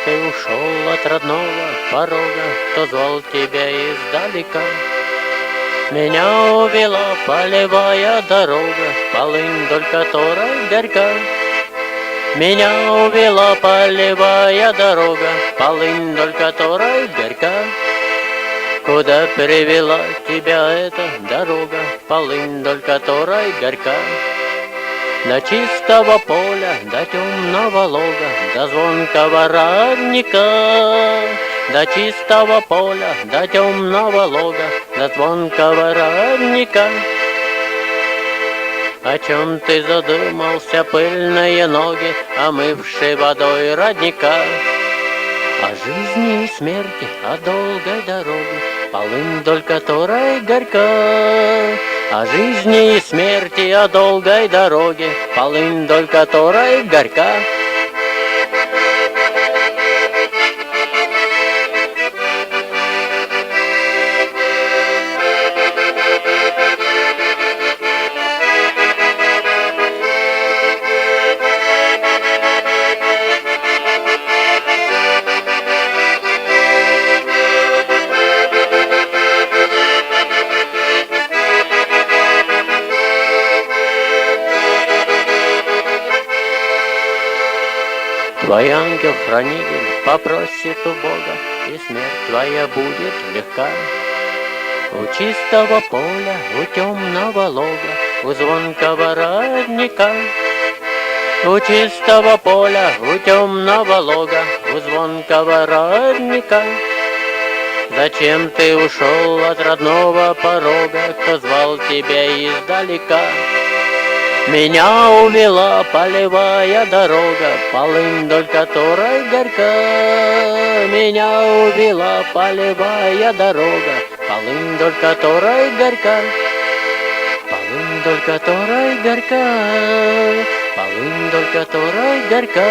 ты ушел от родного порога, кто звал тебя издалека? Меня увела полевая дорога, полынь, вдоль которой горька. Меня увела полевая дорога, полынь, вдоль которой горька. Куда привела тебя эта дорога, полынь, вдоль которой горька? До чистого поля, до темного лога, до звонкого родника. До чистого поля, до темного лога, до звонкого родника. О чем ты задумался, пыльные ноги, омывшие водой родника? О жизни и смерти, о долгой дороге, полынь, вдоль которой горька. О жизни и смерти, о долгой дороге, полынь, вдоль которой горька. Твой ангел-хранитель попросит у Бога, и смерть твоя будет легка. У чистого поля, у темного лога, у звонкого родника. У чистого поля, у темного лога, у звонкого родника. Зачем ты ушел от родного порога, кто звал тебя издалека? Меня увела полевая дорога, полынь, вдоль которой горька. Меня увела полевая дорога, полынь, вдоль которой горька. Полынь, вдоль которой горька, полынь, вдоль которой горька.